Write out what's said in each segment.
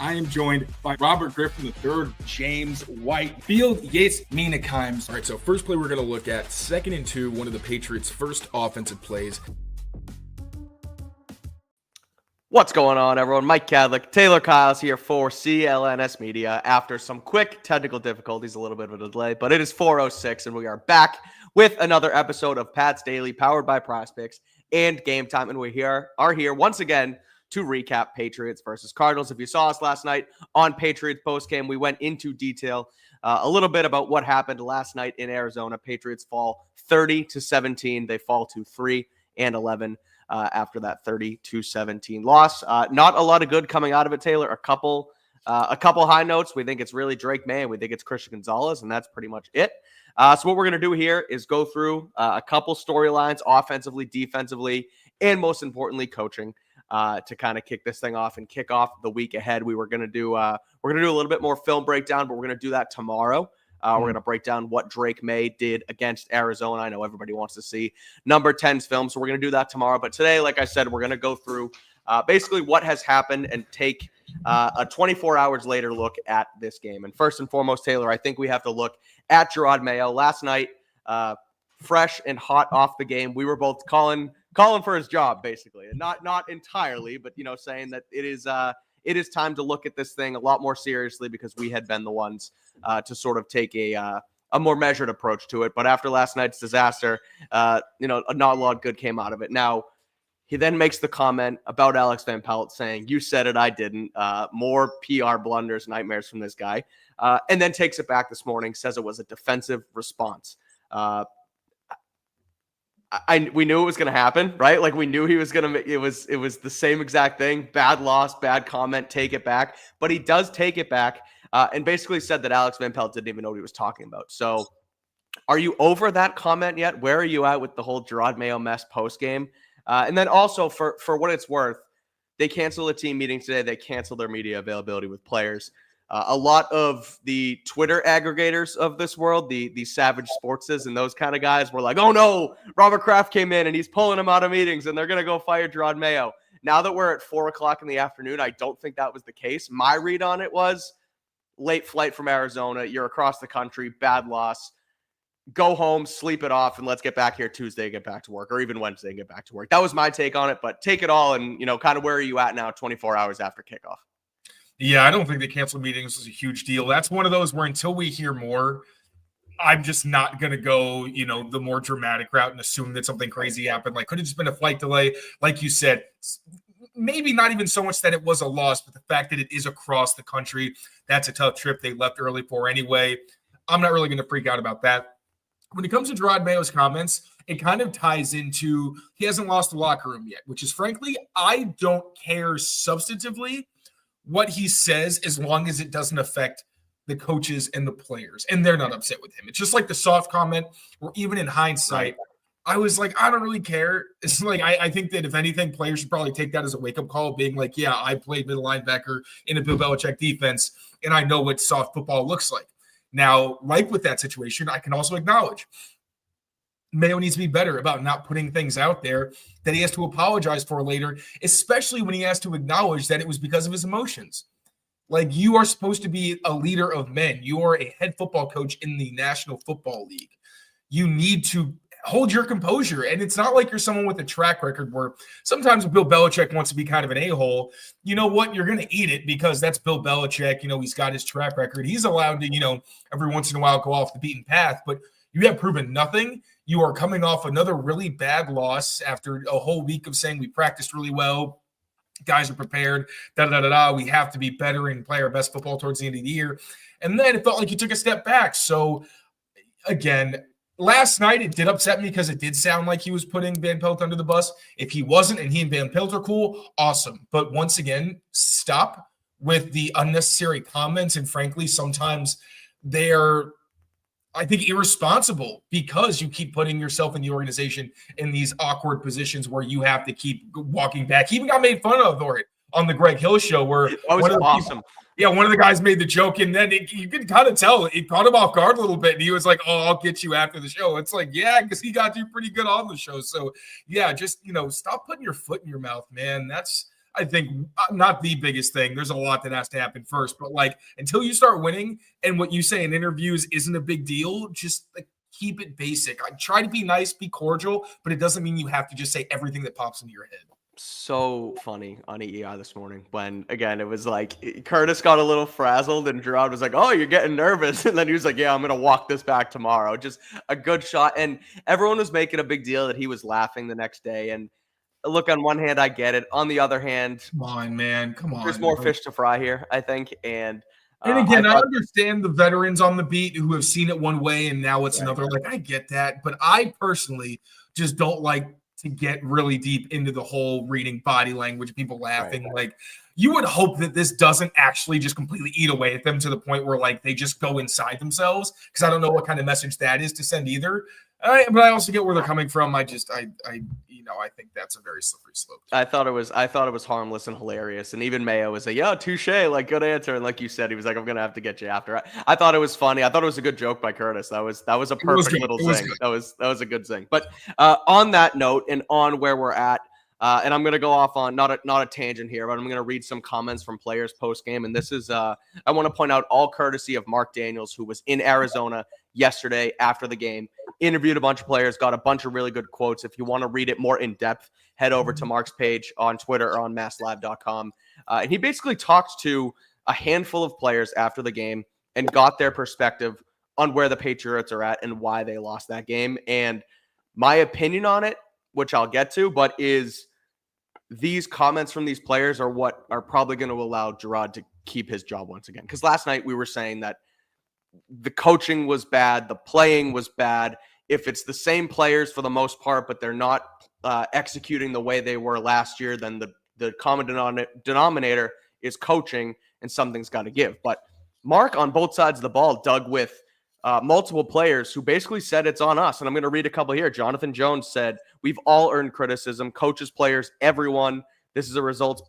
I am joined by Robert Griffin III, James White, Field Yates Meanakimes. All right, so first play we're going to look at, 2nd and 2, one of the Patriots' first offensive plays. What's going on, everyone? Mike Kadlick, Taylor Kyles here for CLNS Media. After some quick technical difficulties, a little bit of a delay, but it is 4:06, and we are back with another episode of Pat's Daily, powered by Prospects and Game Time. And we are here once again to recap Patriots versus Cardinals. If you saw us last night on Patriots postgame, we went into detail a little bit about what happened last night in Arizona. Patriots fall 30-17. They fall to 3-11. After that 30-17 loss. Not a lot of good coming out of it, Taylor. A couple high notes. We think it's really Drake May, and we think it's Christian Gonzalez, and that's pretty much it. So what we're going to do here is go through a couple storylines, offensively, defensively, and most importantly, coaching, to kind of kick this thing off and kick off the week ahead. We're going to do a little bit more film breakdown, but we're going to do that tomorrow. We're going to break down what Drake May did against Arizona. I know everybody wants to see number 10's film, so we're going to do that tomorrow. But today, like I said, we're going to go through basically what has happened and take a 24 hours later look at this game. And first and foremost, Taylor, I think we have to look at Jerod Mayo. Last night, fresh and hot off the game, we were both calling for his job, basically. And not entirely, but, saying that it is time to look at this thing a lot more seriously because we had been the ones to sort of take a more measured approach to it. But after last night's disaster, not a lot of good came out of it. Now, he then makes the comment about Alex Van Pelt saying, "You said it, I didn't." More PR blunders, nightmares from this guy. And then takes it back this morning, says it was a defensive response. We knew it was going to happen, right? Like we knew he was going to, it was the same exact thing. Bad loss, bad comment, take it back. But he does take it back and basically said that Alex Van Pelt didn't even know what he was talking about. So are you over that comment yet? Where are you at with the whole Jerod Mayo mess post game? And then also for what it's worth, they canceled a team meeting today. They canceled their media availability with players. A lot of the Twitter aggregators of this world, the Savage Sportses and those kind of guys were like, "Oh no, Robert Kraft came in and he's pulling him out of meetings and they're going to go fire Jerod Mayo." Now that we're at 4:00 in the afternoon, I don't think that was the case. My read on it was late flight from Arizona. You're across the country, bad loss. Go home, sleep it off, and let's get back here Tuesday and get back to work, or even Wednesday and get back to work. That was my take on it, but take it all and, kind of where are you at now 24 hours after kickoff? Yeah, I don't think the canceled meetings was a huge deal. That's one of those where until we hear more, I'm just not going to go, the more dramatic route and assume that something crazy happened. Like, could have just been a flight delay. Like you said, maybe not even so much that it was a loss, but the fact that it is across the country, that's a tough trip they left early for anyway. I'm not really going to freak out about that. When it comes to Jerod Mayo's comments, it kind of ties into he hasn't lost the locker room yet, which is frankly, I don't care substantively what he says as long as it doesn't affect the coaches and the players, and they're not upset with him. It's just like the soft comment, or even in hindsight, I was like, I don't really care. It's like, I think that if anything, players should probably take that as a wake-up call, being like, yeah, I played middle linebacker in a Bill Belichick defense, and I know what soft football looks like. Now, like with that situation, I can also acknowledge Mayo needs to be better about not putting things out there that he has to apologize for later, especially when he has to acknowledge that it was because of his emotions. Like, you are supposed to be a leader of men. You are a head football coach in the National Football League. You need to hold your composure. And it's not like you're someone with a track record where sometimes Bill Belichick wants to be kind of an a-hole. You know what? You're going to eat it because that's Bill Belichick. He's got his track record. He's allowed to, every once in a while go off the beaten path, but you have proven nothing. You are coming off another really bad loss after a whole week of saying we practiced really well. Guys are prepared. We have to be better and play our best football towards the end of the year. And then it felt like you took a step back. So, again, last night it did upset me because it did sound like he was putting Van Pelt under the bus. If he wasn't and he and Van Pelt are cool, awesome. But once again, stop with the unnecessary comments. And frankly, sometimes they're, I think, irresponsible because you keep putting yourself in the organization in these awkward positions where you have to keep walking back. He even got made fun of for it on the Greg Hill show where that was awesome. One of the guys made the joke, and then you can kind of tell it caught him off guard a little bit. And he was like, "Oh, I'll get you after the show." It's like, yeah, because he got you pretty good on the show. So, yeah, just stop putting your foot in your mouth, man. I think not the biggest thing. There's a lot that has to happen first, but like until you start winning and what you say in interviews isn't a big deal, just like keep it basic. I try to be nice, be cordial, but it doesn't mean you have to just say everything that pops into your head. So funny on EEI this morning when, again, it was like Curtis got a little frazzled and Jerod was like, oh, you're getting nervous. And then he was like, yeah, I'm going to walk this back tomorrow. Just a good shot. And everyone was making a big deal that he was laughing the next day. And look, on one hand, I get it. On the other hand, Come on, man. Come on. There's more fish to fry here, I think. And again, I understand the veterans on the beat who have seen it one way and now it's another. Like, I get that. But I personally just don't like to get really deep into the whole reading body language, people laughing. Right. Like, you would hope that this doesn't actually just completely eat away at them to the point where, like, they just go inside themselves, because I don't know what kind of message that is to send either. But I also get where they're coming from. I think that's a very slippery slope. I thought it was harmless and hilarious. And even Mayo was like, "Yo, touche, like good answer." And like you said, he was like, "I'm gonna have to get you after." I thought it was funny. I thought it was a good joke by Curtis. That was a perfect little thing. That was a good thing. But on that note, and on where we're at, and I'm gonna go off on not a tangent here, but I'm gonna read some comments from players post game. And this is I want to point out all courtesy of Mark Daniels, who was in Arizona yesterday after the game, interviewed a bunch of players, got a bunch of really good quotes. If you want to read it more in depth, head over to Mark's page on Twitter or on masslive.com. And he basically talked to a handful of players after the game and got their perspective on where the Patriots are at and why they lost that game. And my opinion on it, which I'll get to, but is these comments from these players are what are probably going to allow Jerod to keep his job once again. Because last night we were saying that the coaching was bad, the playing was bad. If it's the same players for the most part, but they're not executing the way they were last year, then the common denominator is coaching, and something's got to give. But Mark, on both sides of the ball, dug with multiple players who basically said it's on us. And I'm going to read a couple here. Jonathan Jones said, "We've all earned criticism, coaches, players, everyone. This is a results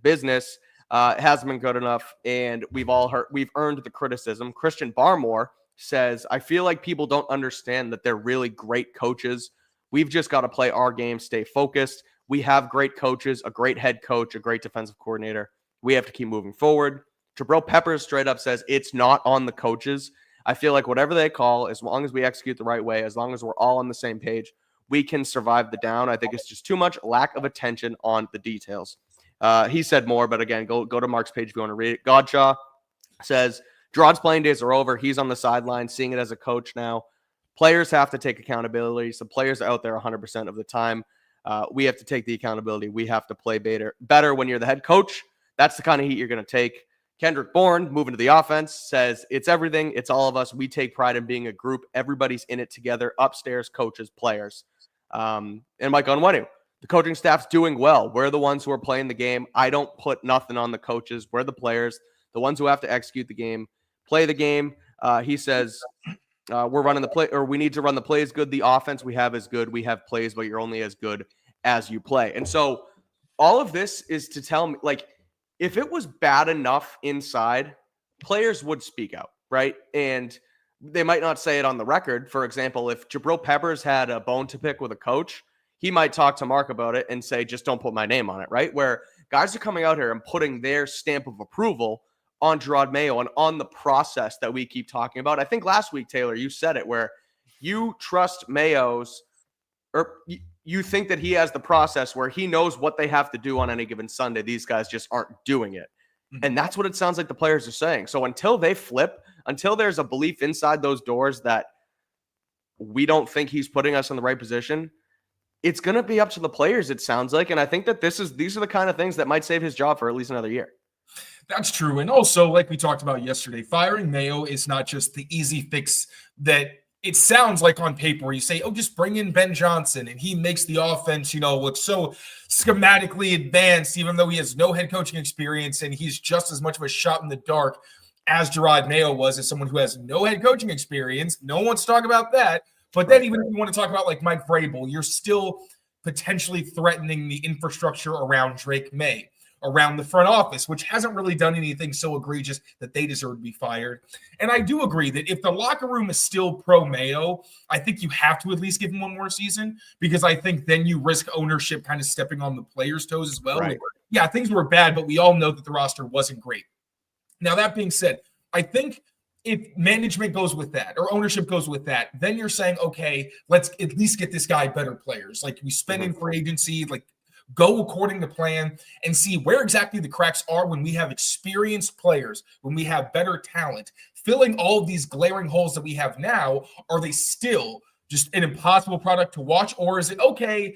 business. It hasn't been good enough, and we've earned the criticism." Christian Barmore says, "I feel like people don't understand that they're really great coaches. We've just got to play our game, stay focused. We have great coaches, a great head coach, a great defensive coordinator. We have to keep moving forward." Jabril Peppers straight up says, "It's not on the coaches. I feel like whatever they call, as long as we execute the right way, as long as we're all on the same page, we can survive the down. I think it's just too much lack of attention on the details." He said more, but again, go to Mark's page if you want to read it. Godshaw says, "Jerod's playing days are over. He's on the sideline, seeing it as a coach now. Players have to take accountability. So players are out there 100% of the time. We have to take the accountability. We have to play better when you're the head coach. That's the kind of heat you're going to take." Kendrick Bourne, moving to the offense, says, "It's everything. It's all of us. We take pride in being a group. Everybody's in it together, upstairs, coaches, players." And Mike Onwenu, "The coaching staff's doing well. We're the ones who are playing the game. I don't put nothing on the coaches. We're the players, the ones who have to execute the game, play the game." He says, "We're running the play, or we need to run the plays good. The offense we have is good. We have plays, but you're only as good as you play." And so all of this is to tell me, like, if it was bad enough inside, players would speak out, right? And they might not say it on the record. For example, if Jabril Peppers had a bone to pick with a coach, he might talk to Mark about it and say, "Just don't put my name on it," right? Where guys are coming out here and putting their stamp of approval on Jerod Mayo and on the process that we keep talking about. I think last week, Taylor, you said it, where you trust Mayo's, or you think that he has the process where he knows what they have to do on any given Sunday. These guys just aren't doing it. And that's what it sounds like the players are saying. So until they flip, until there's a belief inside those doors that we don't think he's putting us in the right position, it's going to be up to the players, it sounds like. And I think that these are the kind of things that might save his job for at least another year. That's true. And also, like we talked about yesterday, firing Mayo is not just the easy fix that it sounds like on paper, where you say, "Oh, just bring in Ben Johnson," and he makes the offense, look so schematically advanced, even though he has no head coaching experience, and he's just as much of a shot in the dark as Jerod Mayo was, as someone who has no head coaching experience. No one wants to talk about that. But then even if you want to talk about like Mike Vrabel, you're still potentially threatening the infrastructure around Drake May, around the front office, which hasn't really done anything so egregious that they deserve to be fired. And I do agree that if the locker room is still pro Mayo, I think you have to at least give him one more season, because I think then you risk ownership kind of stepping on the players' toes as well. Right. yeah, things were bad, but we all know that the roster wasn't great. Now, that being said, I think if management goes with that or ownership goes with that, then you're saying, okay, let's at least get this guy better players. Like we spend in free agency, like go according to plan and see where exactly the cracks are when we have experienced players, when we have better talent, filling all of these glaring holes that we have now. Are they still just an impossible product to watch? Or is it okay?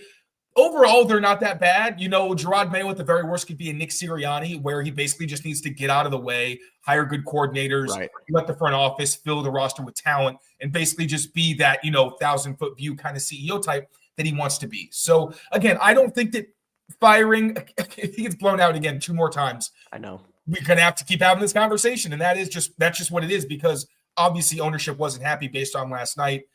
Overall, they're not that bad. You know, Jerod Mayo at the very worst could be a Nick Sirianni, where he basically just needs to get out of the way, hire good coordinators, let the front office fill the roster with talent, and basically just be that, 1,000-foot view kind of CEO type that he wants to be. So, again, I don't think that firing, if he gets blown out again 2 more times, I know we're going to have to keep having this conversation. And that's just what it is, because obviously ownership wasn't happy based on last night.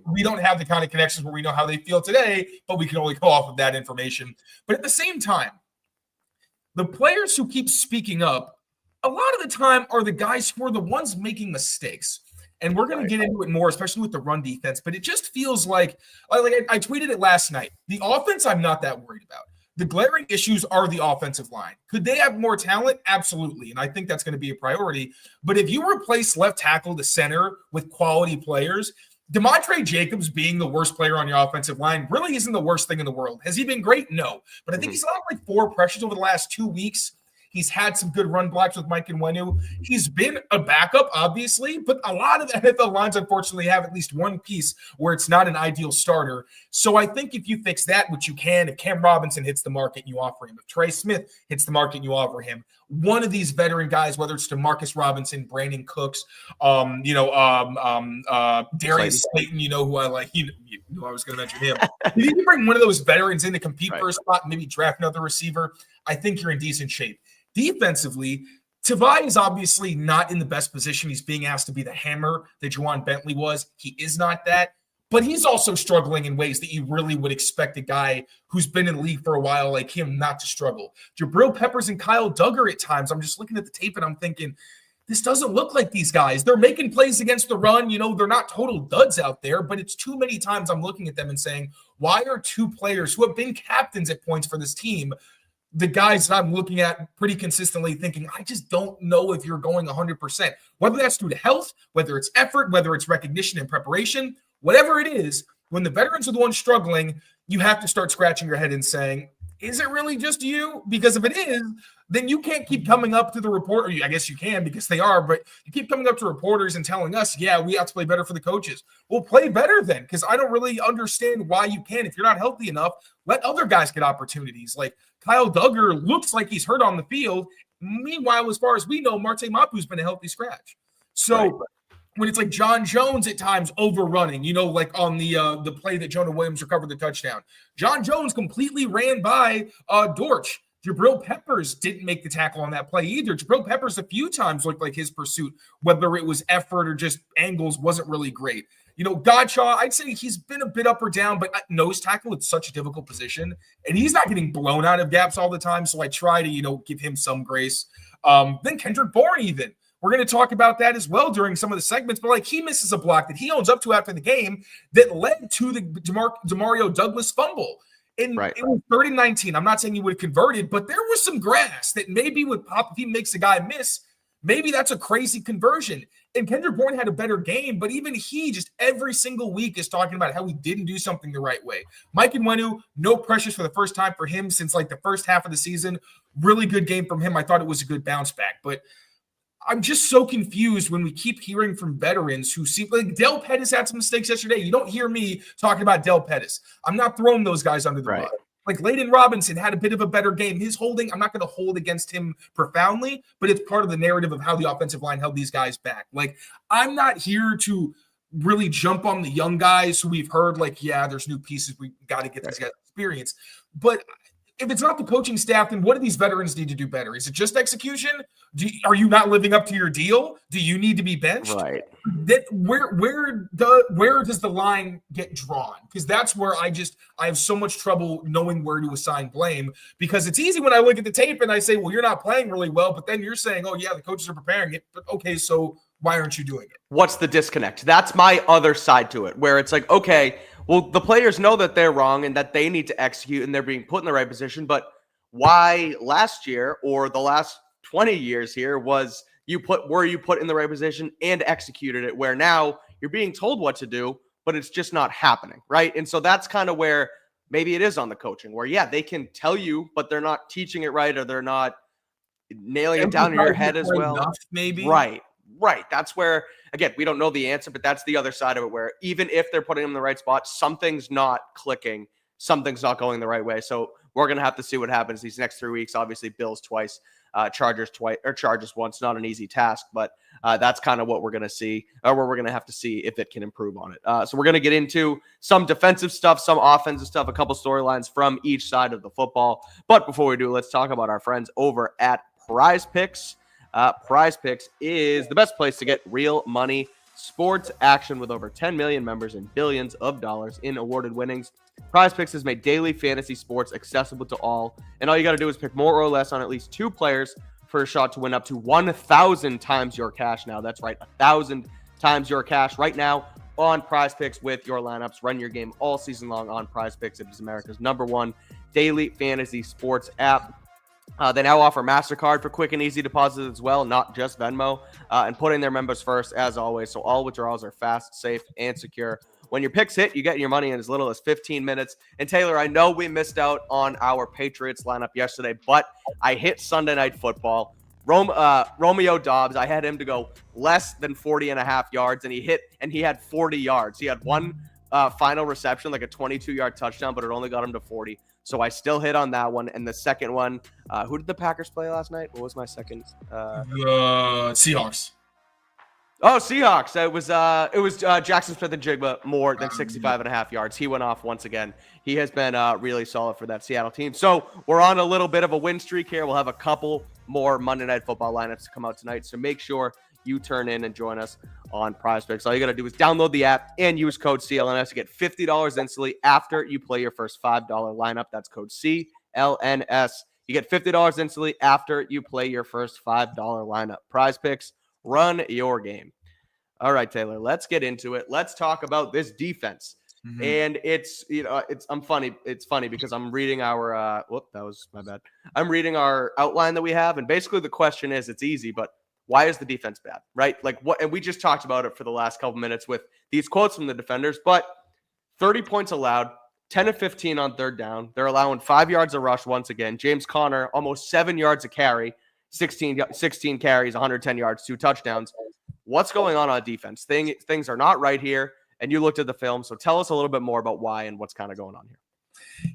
We don't have the kind of connections where we know how they feel today, but we can only go off of that information. But at the same time, the players who keep speaking up, a lot of the time are the guys who are the ones making mistakes. And we're going to get into it more, especially with the run defense. But it just feels like I tweeted it last night. The offense, I'm not that worried about. The glaring issues are the offensive line. Could they have more talent? Absolutely. And I think that's going to be a priority. But if you replace left tackle to center with quality players, DeMontre Jacobs being the worst player on your offensive line really isn't the worst thing in the world. Has he been great? No. But I think he's allowed like 4 pressures over the last 2 weeks. He's had some good run blocks with Mike Nwenu. He's been a backup, obviously, but a lot of the NFL lines, unfortunately, have at least one piece where it's not an ideal starter. So I think if you fix that, which you can, if Cam Robinson hits the market, you offer him. If Trey Smith hits the market, you offer him. One of these veteran guys, whether it's DeMarcus Robinson, Brandon Cooks, Darius Slayton, who I like. You knew I was going to mention him. If you can bring one of those veterans in to compete for a spot, maybe draft another receiver, I think you're in decent shape. Defensively, Tavai is obviously not in the best position. He's being asked to be the hammer that Juwan Bentley was. He is not that, but he's also struggling in ways that you really would expect a guy who's been in the league for a while like him not to struggle. Jabril Peppers and Kyle Duggar at times, I'm just looking at the tape and I'm thinking, this doesn't look like these guys. They're making plays against the run. They're not total duds out there, but it's too many times I'm looking at them and saying, why are 2 players who have been captains at points for this team the guys that I'm looking at pretty consistently thinking, I just don't know if you're going 100%, whether that's due to health, whether it's effort, whether it's recognition and preparation, whatever it is, when the veterans are the ones struggling, you have to start scratching your head and saying, is it really just you? Because if it is, then you can't keep coming up to the reporter. I guess you can because they are, but you keep coming up to reporters and telling us, yeah, we have to play better for the coaches. Well, play better then, because I don't really understand why you can't. If you're not healthy enough, let other guys get opportunities. Like Kyle Duggar looks like he's hurt on the field. Meanwhile, as far as we know, Marte Mapu's been a healthy scratch. So when it's like John Jones at times overrunning, like on the play that Jonah Williams recovered the touchdown, John Jones completely ran by Dortch. Jabril Peppers didn't make the tackle on that play either. Jabril Peppers a few times looked like his pursuit, whether it was effort or just angles, wasn't really great. Godshaw, I'd say he's been a bit up or down, but nose tackle, it's such a difficult position, and he's not getting blown out of gaps all the time, so I try to, give him some grace. Then Kendrick Bourne even. We're going to talk about that as well during some of the segments, but he misses a block that he owns up to after the game that led to the Demario Douglas fumble. And it was 30-19. I'm not saying he would have converted, but there was some grass that maybe would pop if he makes a guy miss. Maybe that's a crazy conversion. And Kendrick Bourne had a better game, but even he just every single week is talking about how he didn't do something the right way. Mike Nwenu, no pressures for the first time for him since the first half of the season. Really good game from him. I thought it was a good bounce back, but I'm just so confused when we keep hearing from veterans who see Del Pettis had some mistakes yesterday. You don't hear me talking about Del Pettis. I'm not throwing those guys under the bus. Layden Robinson had a bit of a better game. His holding, I'm not going to hold against him profoundly, but it's part of the narrative of how the offensive line held these guys back. I'm not here to really jump on the young guys who we've heard there's new pieces. We got to get these guys experience. But if it's not the coaching staff, then what do these veterans need to do better? Is it just execution? Are you not living up to your deal? Do you need to be benched? Where does the line get drawn? Because that's where I have so much trouble knowing where to assign blame, because it's easy when I look at the tape and I say, well, you're not playing really well, but then you're saying, oh yeah, the coaches are preparing it. But okay, so why aren't you doing it? What's the disconnect? That's my other side to it, where it's okay, well, the players know that they're wrong and that they need to execute and they're being put in the right position, but why last year or the last 20 years here was you put in the right position and executed it, where now you're being told what to do, but it's just not happening, right? And so that's kind of where maybe it is on the coaching, where, yeah, they can tell you, but they're not teaching it right, or they're not nailing it down in your head as well. Enough, maybe. Right. That's where, again, we don't know the answer, but that's the other side of it, where even if they're putting them in the right spot, something's not clicking, something's not going the right way. So we're going to have to see what happens these next 3 weeks. Obviously, Bills twice, Chargers once. Not an easy task, but that's kind of what we're going to see, or what we're going to have to see if it can improve on it. So we're going to get into some defensive stuff, some offensive stuff, a couple storylines from each side of the football. But before we do, let's talk about our friends over at Prize Picks. Prize Picks is the best place to get real money sports action with over 10 million members and billions of dollars in awarded winnings. Prize Picks has made daily fantasy sports accessible to all, and all you got to do is pick more or less on at least 2 players for a shot to win up to 1,000 times your cash. Now, that's right, 1,000 times your cash right now on Prize Picks with your lineups. Run your game all season long on Prize Picks. It is America's #1 daily fantasy sports app. They now offer MasterCard for quick and easy deposits as well, not just Venmo, and putting their members first, as always. So all withdrawals are fast, safe, and secure. When your picks hit, you get your money in as little as 15 minutes. And Taylor, I know we missed out on our Patriots lineup yesterday, but I hit Sunday Night Football. Romeo Dobbs, I had him to go less than 40.5 yards, and he had 40 yards. He had one final reception, like a 22-yard touchdown, but it only got him to 40. So I still hit on that one. And the second one, who did the Packers play last night? What was my second? Seahawks. Oh, Seahawks. It was Jackson Smith-Njigba more than 65.5 yards. He went off once again. He has been really solid for that Seattle team. So we're on a little bit of a win streak here. We'll have a couple more Monday Night Football lineups to come out tonight. So make sure you turn in and join us on Prize Picks. All you got to do is download the app and use code CLNS to get $50 instantly after you play your first $5 lineup. That's code CLNS. You get $50 instantly after you play your first $5 lineup. Prize Picks, run your game. All right, Taylor, let's get into it. Let's talk about this defense. Mm-hmm. And it's funny because I'm reading our that was my bad. I'm reading our outline that we have, and basically the question is, it's easy, but why is the defense bad, right? Like what? And we just talked about it for the last couple minutes with these quotes from the defenders, but 30 points allowed, 10 of 15 on third down. They're allowing 5 yards a rush once again. James Conner, almost 7 yards a carry, 16 carries, 110 yards, 2 touchdowns. What's going on defense? Things are not right here, and you looked at the film, so tell us a little bit more about why and what's kind of going on here.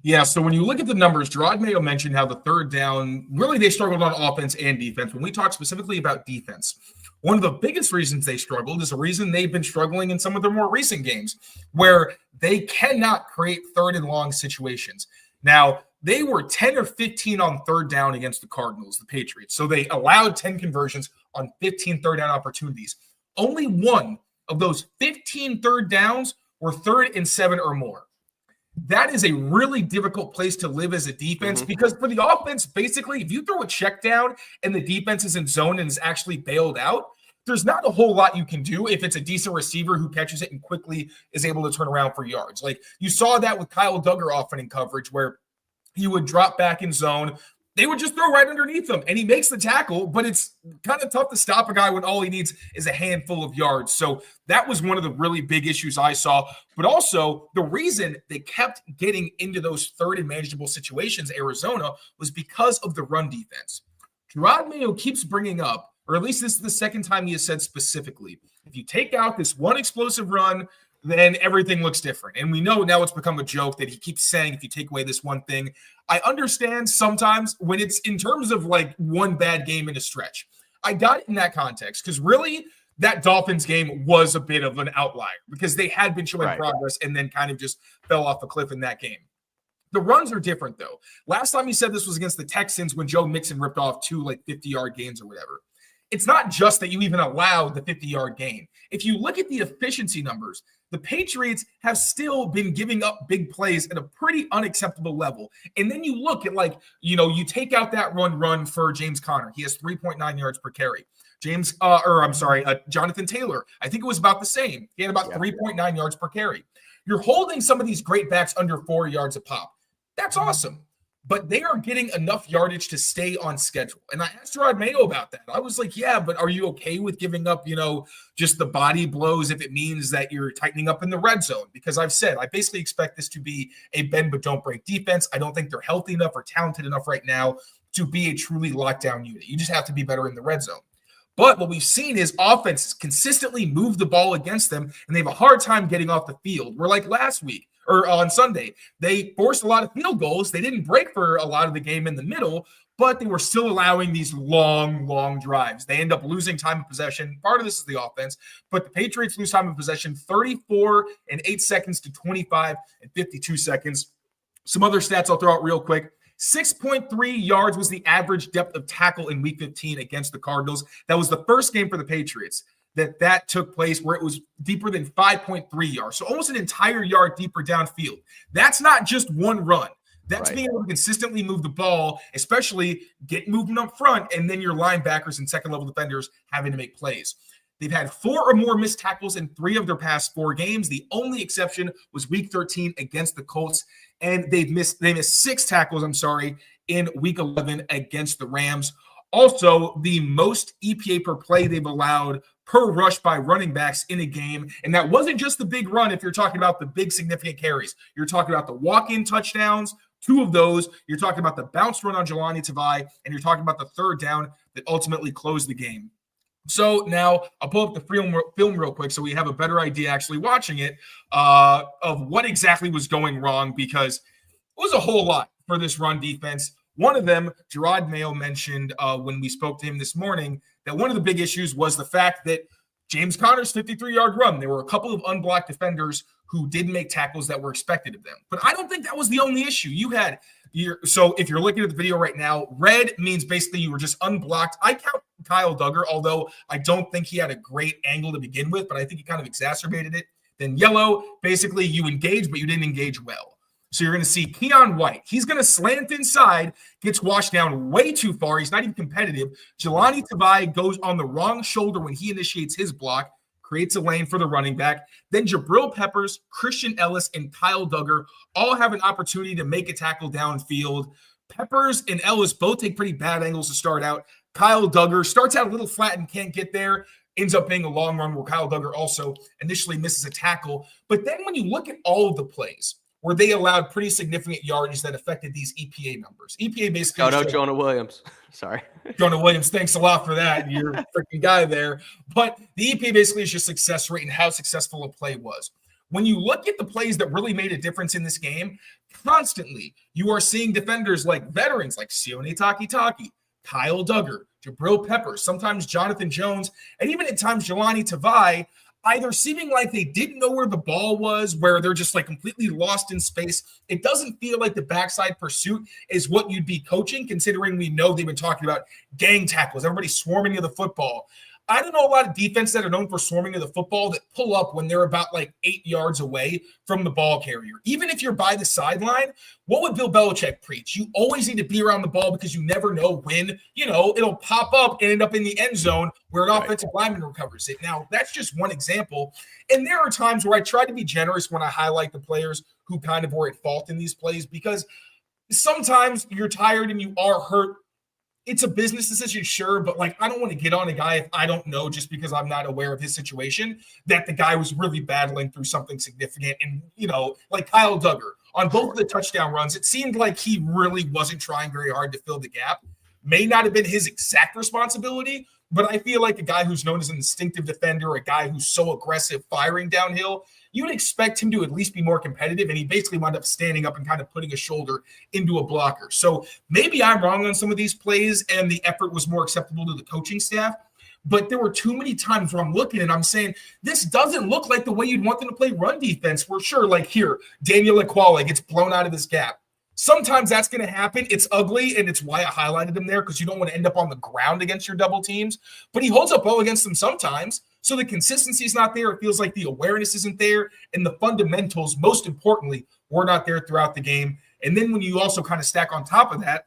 Yeah, so when you look at the numbers, Jerod Mayo mentioned how the third down, really they struggled on offense and defense. When we talk specifically about defense, one of the biggest reasons they struggled is a reason they've been struggling in some of their more recent games, where they cannot create third and long situations. Now, they were 10 or 15 on third down against the Cardinals, the Patriots. So they allowed 10 conversions on 15 third down opportunities. Only one of those 15 third downs were 3rd and 7 or more. That is a really difficult place to live as a defense, because for the offense, basically, if you throw a check down and the defense is in zone and is actually bailed out, there's not a whole lot you can do if it's a decent receiver who catches it and quickly is able to turn around for yards. Like you saw that with Kyle Duggar often in coverage, where he would drop back in zone. They would just throw right underneath him, and he makes the tackle, but it's kind of tough to stop a guy when all he needs is a handful of yards. So that was one of the really big issues I saw. But also, the reason they kept getting into those third and manageable situations, Arizona, was because of the run defense. Jerod Mayo keeps bringing up, or at least this is the second time he has said specifically, if you take out this one explosive run, then everything looks different. And we know now it's become a joke that he keeps saying, if you take away this one thing. I understand sometimes when it's in terms of like one bad game in a stretch. I got it in that context because really that Dolphins game was a bit of an outlier because they had been showing progress and then kind of just fell off a cliff in that game. The runs are different, though. Last time he said this was against the Texans when Joe Mixon ripped off 2 like 50-yard gains or whatever. It's not just that you even allowed the 50-yard gain. If you look at the efficiency numbers, the Patriots have still been giving up big plays at a pretty unacceptable level. And then you look at you take out that run for James Conner. He has 3.9 yards per carry. Jonathan Taylor, I think it was about the same. He had about 3.9 yards per carry. You're holding some of these great backs under 4 yards a pop. That's awesome. but they are getting enough yardage to stay on schedule. And I asked Jerod Mayo about that. I was like, yeah, but are you okay with giving up, just the body blows if it means that you're tightening up in the red zone? Because I've said, I basically expect this to be a bend but don't break defense. I don't think they're healthy enough or talented enough right now to be a truly lockdown unit. You just have to be better in the red zone. But what we've seen is offenses consistently move the ball against them, and they have a hard time getting off the field. We're like last week or on Sunday, they forced a lot of field goals. They didn't break for a lot of the game in the middle, but they were still allowing these long drives. They end up losing time of possession. Part of this is the offense, but the Patriots lose time of possession 34 and 8 seconds to 25 and 52 seconds. Some other stats I'll throw out real quick. 6.3 yards was the average depth of tackle in Week 15 against the Cardinals. That was the first game for the Patriots that took place where it was deeper than 5.3 yards. So almost an entire yard deeper downfield. That's not just one run. That's being able to consistently move the ball, especially get movement up front, and then your linebackers and second-level defenders having to make plays. They've had 4 or more missed tackles in 3 of their past 4 games. The only exception was Week 13 against the Colts, and they missed 6 tackles, in Week 11 against the Rams. Also, the most EPA per play they've allowed per rush by running backs in a game, and that wasn't just the big run if you're talking about the big significant carries. You're talking about the walk-in touchdowns, 2 of those. You're talking about the bounce run on Jelani Tavai, and you're talking about the third down that ultimately closed the game. So now I'll pull up the film real quick so we have a better idea actually watching it of what exactly was going wrong, because it was a whole lot for this run defense. One of them, Jerod Mayo mentioned when we spoke to him this morning, that one of the big issues was the fact that James Conner's 53-yard run, there were a couple of unblocked defenders who didn't make tackles that were expected of them. But I don't think that was the only issue. So if you're looking at the video right now, red means basically you were just unblocked. I count Kyle Duggar, although I don't think he had a great angle to begin with, but I think he kind of exacerbated it. Then yellow, basically you engaged, but you didn't engage well. So you're going to see Keon White. He's going to slant inside, gets washed down way too far. He's not even competitive. Jelani Tavai goes on the wrong shoulder when he initiates his block, creates a lane for the running back. Then Jabril Peppers, Christian Ellis, and Kyle Duggar all have an opportunity to make a tackle downfield. Peppers and Ellis both take pretty bad angles to start out. Kyle Duggar starts out a little flat and can't get there. Ends up being a long run where Kyle Duggar also initially misses a tackle. But then when you look at all of the plays where they allowed pretty significant yardage that affected these EPA numbers. EPA basically... Shout out Jonah Williams. Sorry. Jonah Williams, thanks a lot for that. You're a freaking guy there. But the EPA basically is just success rate and how successful a play was. When you look at the plays that really made a difference in this game, constantly you are seeing defenders like veterans like Sione Takitaki, Kyle Duggar, Jabril Peppers, sometimes Jonathan Jones, and even at times Jelani Tavai, either seeming like they didn't know where the ball was, where they're just like completely lost in space. It doesn't feel like the backside pursuit is what you'd be coaching, considering we know they've been talking about gang tackles, everybody swarming to the football. I don't know a lot of defense that are known for swarming to the football that pull up when they're about like 8 yards away from the ball carrier. Even if you're by the sideline, what would Bill Belichick preach? You always need to be around the ball because you never know when, it'll pop up and end up in the end zone where an offensive lineman recovers it. Now, that's just one example. And there are times where I try to be generous when I highlight the players who kind of were at fault in these plays, because sometimes you're tired and you are hurt. It's a business decision, sure, but I don't want to get on a guy if I don't know, just because I'm not aware of his situation, that the guy was really battling through something significant. And, like Kyle Duggar, on both of the touchdown runs, it seemed like he really wasn't trying very hard to fill the gap. May not have been his exact responsibility, but I feel like a guy who's known as an instinctive defender, a guy who's so aggressive firing downhill, you would expect him to at least be more competitive, and he basically wound up standing up and kind of putting a shoulder into a blocker. So maybe I'm wrong on some of these plays, and the effort was more acceptable to the coaching staff, but there were too many times where I'm looking and I'm saying, this doesn't look like the way you'd want them to play run defense. For sure, like here, Daniel Ekuale gets blown out of his gap. Sometimes that's going to happen. It's ugly, and it's why I highlighted him there, because you don't want to end up on the ground against your double teams. But he holds up well against them sometimes. So the consistency is not there. It feels like the awareness isn't there. And the fundamentals, most importantly, were not there throughout the game. And then when you also kind of stack on top of that,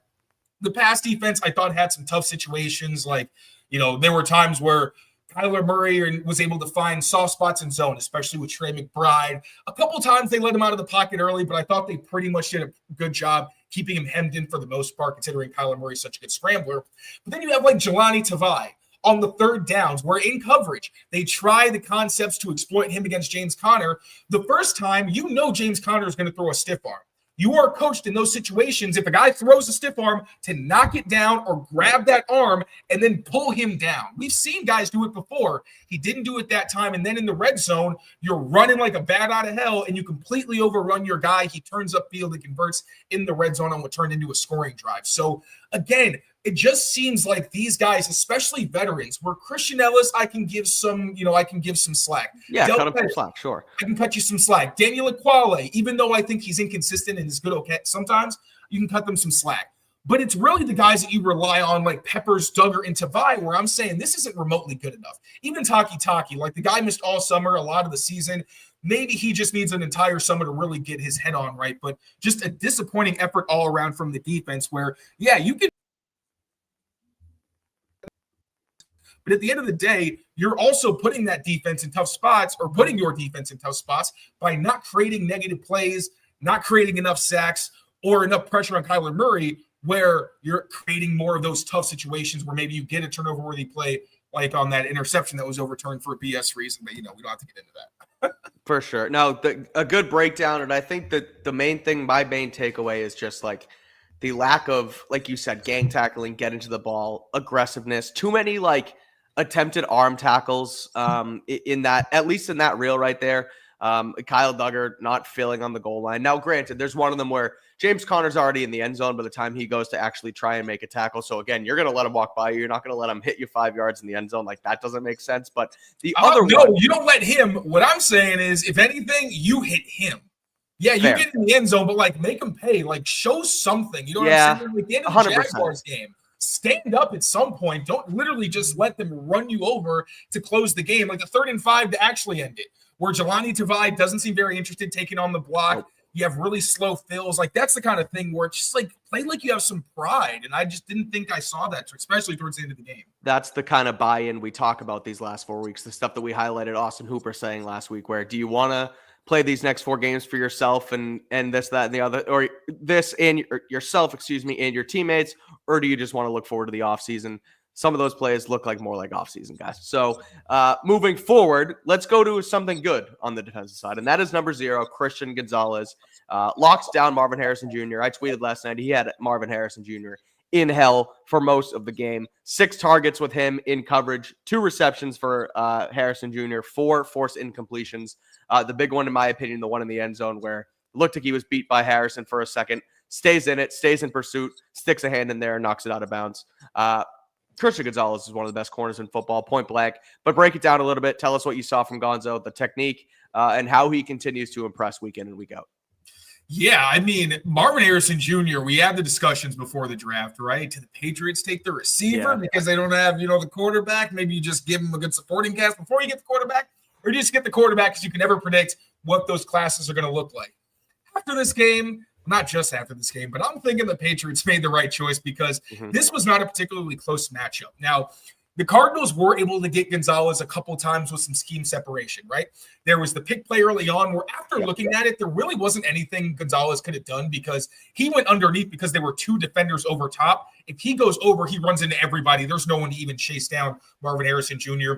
the pass defense, I thought, had some tough situations. There were times where Kyler Murray was able to find soft spots in zone, especially with Trey McBride. A couple times they let him out of the pocket early, but I thought they pretty much did a good job keeping him hemmed in for the most part, considering Kyler Murray's such a good scrambler. But then you have like Jelani Tavai on the third downs, where in coverage, they try the concepts to exploit him against James Conner. The first time, James Conner is going to throw a stiff arm. You are coached in those situations, if a guy throws a stiff arm, to knock it down or grab that arm and then pull him down. We've seen guys do it before. He didn't do it that time. And then in the red zone, you're running like a bat out of hell and you completely overrun your guy. He turns upfield and converts in the red zone on what turned into a scoring drive. So again, it just seems like these guys, especially veterans, where Christian Ellis, I can give some slack. Yeah, cut him some slack, sure. I can cut you some slack. Daniel Ekuale, even though I think he's inconsistent and is good okay sometimes, you can cut them some slack. But it's really the guys that you rely on, like Peppers, Duggar, and Tavai, where I'm saying this isn't remotely good enough. Even Taki, like the guy missed all summer, a lot of the season. Maybe he just needs an entire summer to really get his head on right. But just a disappointing effort all around from the defense where, yeah, you can. But at the end of the day, you're also putting that defense in tough spots, or putting your defense in tough spots by not creating negative plays, not creating enough sacks or enough pressure on Kyler Murray, where you're creating more of those tough situations where maybe you get a turnover-worthy play, like on that interception that was overturned for a BS reason. But, we don't have to get into that. For sure. No, a good breakdown. And I think that my main takeaway is just like the lack of, like you said, gang tackling, get into the ball, aggressiveness, too many like attempted arm tackles in that, at least in that reel right there. Kyle Duggar not filling on the goal line. Now, granted, there's one of them where James Conner's already in the end zone by the time he goes to actually try and make a tackle. So again, you're going to let him walk by you. You're not going to let him hit you 5 yards in the end zone. Like that doesn't make sense. But the other one, you don't let him. What I'm saying is, if anything, you hit him. Yeah, you get in the end zone, but like make him pay. Like show something. You know what I'm saying? Like the end of the Jaguars game. Stand up at some point. Don't literally just let them run you over to close the game. Like a 3rd and 5 to actually end it. Where Jelani Tavai doesn't seem very interested taking on the block. Nope. You have really slow fills. Like that's the kind of thing where it's just like play like you have some pride. And I just didn't think I saw that, especially towards the end of the game. That's the kind of buy-in we talk about these last 4 weeks. The stuff that we highlighted Austin Hooper saying last week, where do you want to play these next 4 games for yourself and this, that, and the other, or this and yourself, and your teammates, or do you just want to look forward to the offseason? Some of those plays look like more like offseason guys. So moving forward, let's go to something good on the defensive side, and that is number 0, Christian Gonzalez. Locks down Marvin Harrison Jr. I tweeted last night he had Marvin Harrison Jr. in hell for most of the game. 6 targets with him in coverage, 2 receptions for Harrison Jr., 4 forced incompletions. The big one, in my opinion, the one in the end zone where it looked like he was beat by Harrison for a second, stays in it, stays in pursuit, sticks a hand in there, and knocks it out of bounds. Christian Gonzalez is one of the best corners in football, point blank. But break it down a little bit. Tell us what you saw from Gonzo, the technique, and how he continues to impress week in and week out. Yeah, I mean, Marvin Harrison Jr., we had the discussions before the draft, right? Do the Patriots take the receiver because they don't have, the quarterback? Maybe you just give them a good supporting cast before you get the quarterback? Or do you just get the quarterback because you can never predict what those classes are going to look like? After this game, not just after this game, but I'm thinking the Patriots made the right choice because this was not a particularly close matchup. Now, the Cardinals were able to get Gonzalez a couple times with some scheme separation, right? There was the pick play early on where after looking at it, there really wasn't anything Gonzalez could have done because he went underneath because there were 2 defenders over top. If he goes over, he runs into everybody. There's no one to even chase down Marvin Harrison Jr.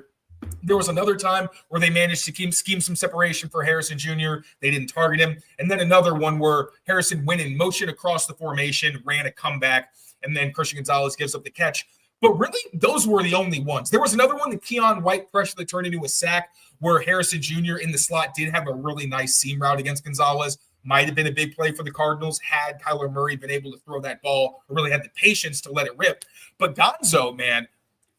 There was another time where they managed to scheme some separation for Harrison Jr. They didn't target him. And then another one where Harrison went in motion across the formation, ran a comeback, and then Christian Gonzalez gives up the catch. But really, those were the only ones. There was another one, the Keon White pressure that turned into a sack, where Harrison Jr. in the slot did have a really nice seam route against Gonzalez. Might have been a big play for the Cardinals had Kyler Murray been able to throw that ball or really had the patience to let it rip. But Gonzo, man,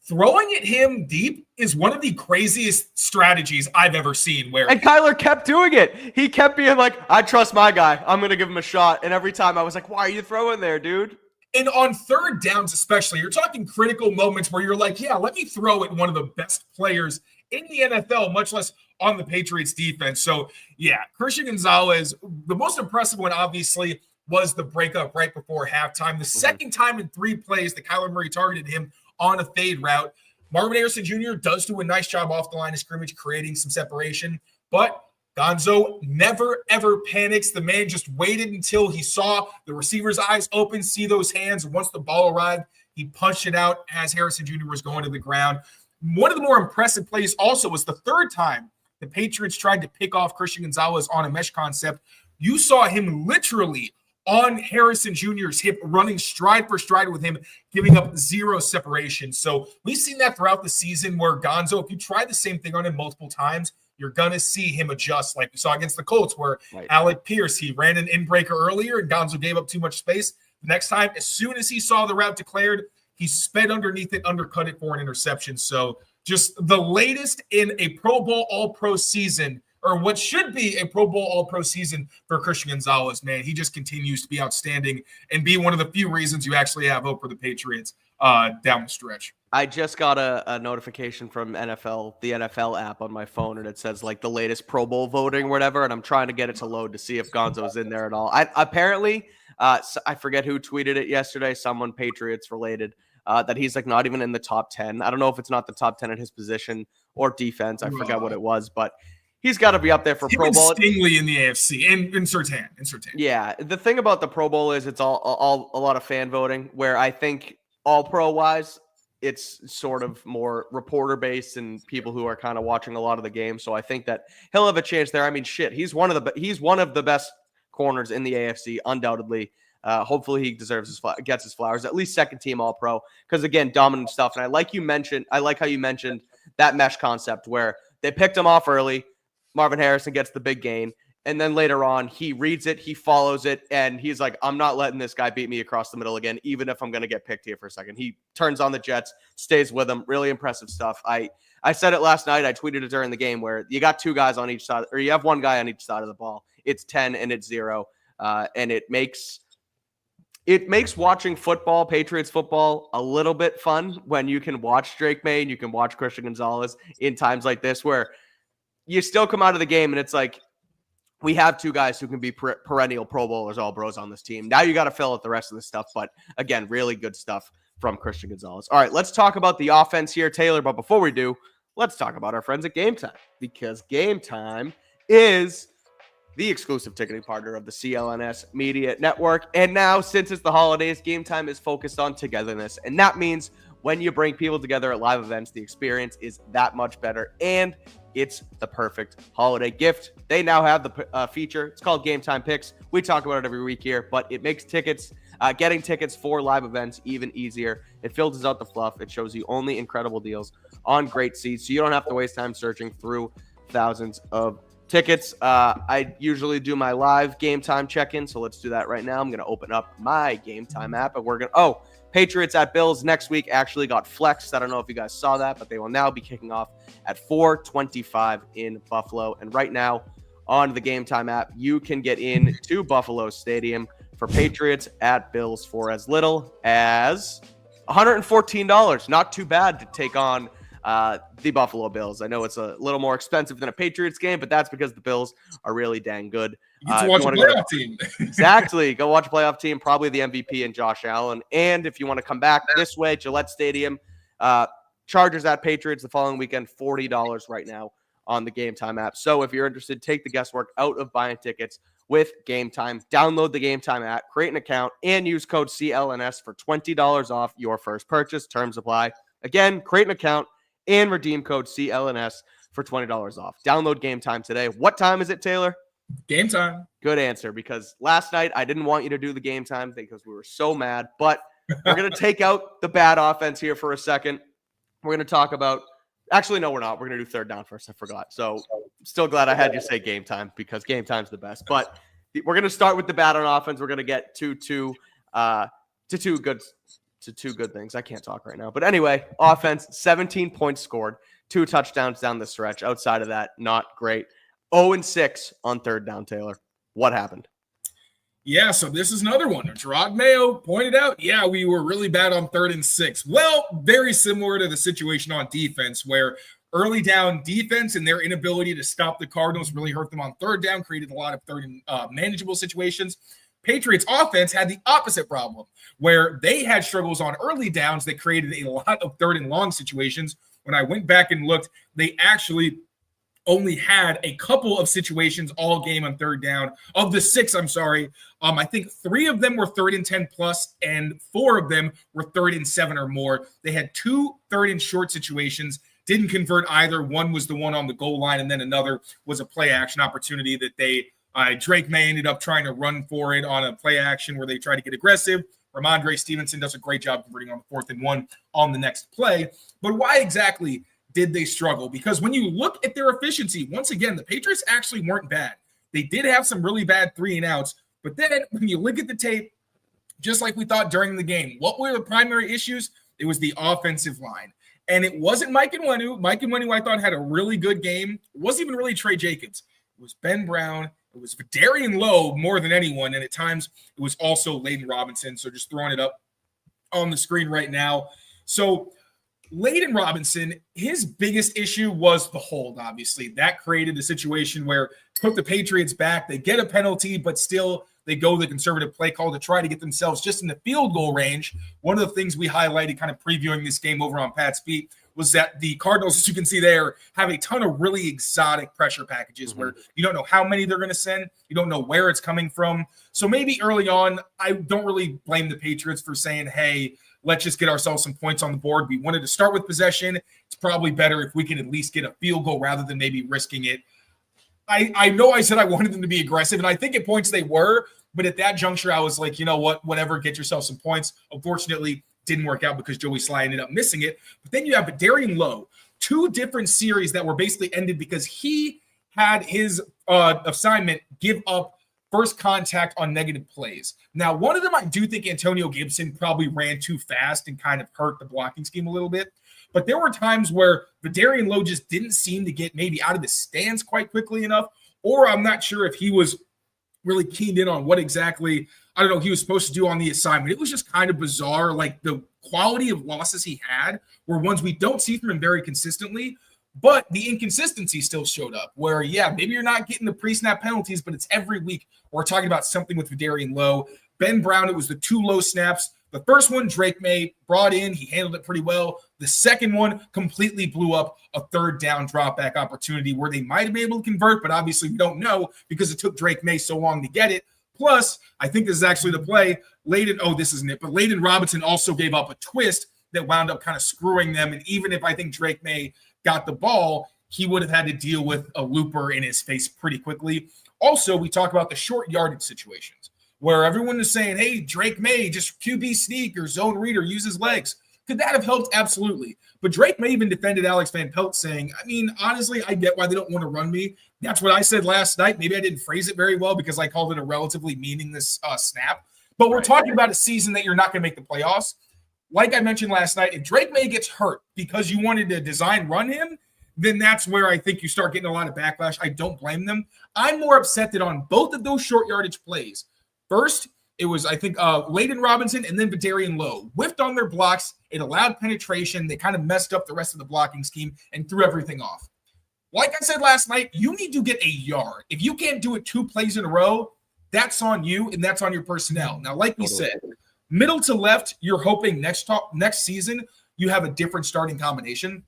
throwing at him deep is one of the craziest strategies I've ever seen. And Kyler kept doing it. He kept being like, I trust my guy. I'm going to give him a shot. And every time I was like, why are you throwing there, dude? And on 3rd downs especially, you're talking critical moments where you're like, yeah, let me throw at one of the best players in the NFL, much less on the Patriots defense. So, yeah, Christian Gonzalez, the most impressive one, obviously, was the breakup right before halftime. The second time in 3 plays that Kyler Murray targeted him on a fade route. Marvin Harrison Jr. does do a nice job off the line of scrimmage, creating some separation, but Gonzo never, ever panics. The man just waited until he saw the receiver's eyes open, see those hands. Once the ball arrived, he punched it out as Harrison Jr. was going to the ground. One of the more impressive plays also was the third time the Patriots tried to pick off Christian Gonzalez on a mesh concept. You saw him literally on Harrison Jr.'s hip, running stride for stride with him, giving up zero separation. So we've seen that throughout the season where Gonzo, if you try the same thing on him multiple times, you're going to see him adjust, like we saw against the Colts where Alec Pierce, he ran an in-breaker earlier and Gonzo gave up too much space. The next time, as soon as he saw the route declared, he sped underneath it, undercut it for an interception. So just the latest in a Pro Bowl All-Pro season, or what should be a Pro Bowl All-Pro season for Christian Gonzalez, man. He just continues to be outstanding and be one of the few reasons you actually have hope for the Patriots down the stretch. I just got a notification from the NFL app on my phone, and it says like the latest Pro Bowl voting or whatever, and I'm trying to get it to load to see if Gonzo's in there at all. Apparently, I forget who tweeted it yesterday, someone Patriots related, that he's like not even in the top 10. I don't know if it's not the top 10 at his position or defense. I forget what it was, but he's got to be up there for Pro Bowl. Stingley in the AFC and in Surtain. Yeah, the thing about the Pro Bowl is it's all a lot of fan voting, where I think All-Pro wise, it's sort of more reporter based and people who are kind of watching a lot of the game. So I think that he'll have a chance there. I mean, shit, he's one of the best corners in the AFC, undoubtedly. Hopefully he gets his flowers, at least second team All-Pro, because again, dominant stuff. And I like how you mentioned that mesh concept where they picked him off early. Marvin Harrison gets the big gain. And then later on, he reads it, he follows it, and he's like, I'm not letting this guy beat me across the middle again, even if I'm going to get picked here for a second. He turns on the Jets, stays with them. Really impressive stuff. I said it last night. I tweeted it during the game where you got two guys on each side, or you have one guy on each side of the ball. It's 10 and it's 0. And it makes watching football, Patriots football, a little bit fun when you can watch Drake May and you can watch Christian Gonzalez in times like this where you still come out of the game and it's like, we have two guys who can be perennial Pro Bowlers, all bros on this team. Now you got to fill out the rest of the stuff. But again, really good stuff from Christian Gonzalez. All right, let's talk about the offense here, Taylor. But before we do, let's talk about our friends at Game Time, because Game Time is the exclusive ticketing partner of the CLNS Media Network. And now, since it's the holidays, Game Time is focused on togetherness. And that means when you bring people together at live events, the experience is that much better. And it's the perfect holiday gift. They now have the feature. It's called Game Time Picks. We talk about it every week here, but it makes getting tickets for live events even easier. It filters out the fluff. It shows you only incredible deals on great seats, so you don't have to waste time searching through thousands of tickets. I usually do my live Game Time check-in, so let's do that right now. I'm going to open up my Game Time app, and we're going to Patriots at Bills next week actually got flexed. I don't know if you guys saw that, but they will now be kicking off at 4:25 in Buffalo. And right now on the Game Time app, you can get into Buffalo Stadium for Patriots at Bills for as little as $114. Not too bad to take on the Buffalo Bills. I know it's a little more expensive than a Patriots game, but that's because the Bills are really dang good. You get to watch a playoff team. Exactly. Go watch a playoff team, probably the MVP and Josh Allen. And if you want to come back this way, Gillette Stadium, Chargers at Patriots the following weekend, $40 right now on the Game Time app. So if you're interested, take the guesswork out of buying tickets with Game Time. Download the Game Time app, create an account, and use code CLNS for $20 off your first purchase. Terms apply. Again, create an account and redeem code CLNS for $20 off. Download Game Time today. What time is it, Taylor? Game Time. Good answer, because last night I didn't want you to do the Game Time thing because we were so mad, but we're going to take out the bad offense here for a second. We're going to talk about – actually, no, we're not. We're going to do third down first. I forgot. So still glad I had you say Game Time, because Game Time's the best. But we're going to start with the bad on offense. We're going to get to two good things. I can't talk right now. But anyway, offense, 17 points scored, 2 touchdowns down the stretch. Outside of that, not great. 0-6 on third down, Taylor. What happened? Yeah, so this is another one. Jerod Mayo pointed out, we were really bad on 3rd and 6. Well, very similar to the situation on defense, where early down defense and their inability to stop the Cardinals really hurt them on 3rd down, created a lot of 3rd and manageable situations. Patriots offense had the opposite problem, where they had struggles on early downs that created a lot of 3rd and long situations, when I went back and looked, they actually only had a couple of situations all game on third down. Of the 6, I think 3 of them were 3rd and 10 plus, and 4 of them were 3rd and 7 or more. They had 2 3rd and short situations, didn't convert either. One was the one on the goal line, and then another was a play action opportunity that they Drake May ended up trying to run for it on a play action where they tried to get aggressive. Ramondre Stevenson does a great job converting on the 4th and 1 on the next play. But why exactly did they struggle? Because when you look at their efficiency, once again, the Patriots actually weren't bad. They did have some really bad 3 and outs, but then when you look at the tape, just like we thought during the game, what were the primary issues? It was the offensive line. And it wasn't Mike Nwenu. Mike Nwenu, I thought, had a really good game. It wasn't even really Trey Jacobs. It was Ben Brown. It was Darian Lowe more than anyone. And at times, it was also Layden Robinson. So just throwing it up on the screen right now. So Layden Robinson, his biggest issue was the hold, obviously. That created a situation where put the Patriots back. They get a penalty, but still they go the conservative play call to try to get themselves just in the field goal range. One of the things we highlighted kind of previewing this game over on Pat's Beat was that the Cardinals, as you can see there, have a ton of really exotic pressure packages where you don't know how many they're going to send. You don't know where it's coming from. So maybe early on, I don't really blame the Patriots for saying, hey, let's just get ourselves some points on the board. We wanted to start with possession. It's probably better if we can at least get a field goal rather than maybe risking it. I know I said I wanted them to be aggressive, and I think at points they were, but at that juncture, I was like, you know what, whatever, get yourself some points. Unfortunately, didn't work out because Joey Sly ended up missing it. But then you have Darian Lowe, 2 different series that were basically ended because he had his assignment give up first contact on negative plays. Now, one of them, I do think Antonio Gibson probably ran too fast and kind of hurt the blocking scheme a little bit. But there were times where Darian Lowe just didn't seem to get maybe out of the stance quite quickly enough, or I'm not sure if he was really keyed in on what exactly, he was supposed to do on the assignment. It was just kind of bizarre. Like the quality of losses he had were ones we don't see from him very consistently, but the inconsistency still showed up where, yeah, maybe you're not getting the pre-snap penalties, but it's every week. We're talking about something with Darian Lowe. Ben Brown, it was the 2 low snaps. The first one, Drake May brought in. He handled it pretty well. The second one completely blew up a 3rd down drop back opportunity where they might have been able to convert, but obviously we don't know because it took Drake May so long to get it. Plus, I think this is actually the play. Layden Robinson also gave up a twist that wound up kind of screwing them. And even if I think Drake May got the ball, he would have had to deal with a looper in his face pretty quickly. Also, we talk about the short yardage situations where everyone is saying, hey, Drake May, just QB sneak or zone read or use his legs. Could that have helped? Absolutely. But Drake May even defended Alex Van Pelt saying, honestly, I get why they don't want to run me. That's what I said last night. Maybe I didn't phrase it very well because I called it a relatively meaningless snap. But we're talking about a season that you're not going to make the playoffs. Like I mentioned last night, if Drake May gets hurt because you wanted to design run him, then that's where I think you start getting a lot of backlash. I don't blame them. I'm more upset that on both of those short yardage plays, first, it was, I think, Layden Robinson and then Darian Lowe whiffed on their blocks. It allowed penetration. They kind of messed up the rest of the blocking scheme and threw everything off. Like I said last night, you need to get a yard. If you can't do it 2 plays in a row, that's on you and that's on your personnel. Now, like we said, middle to left, you're hoping next season you have a different starting combination.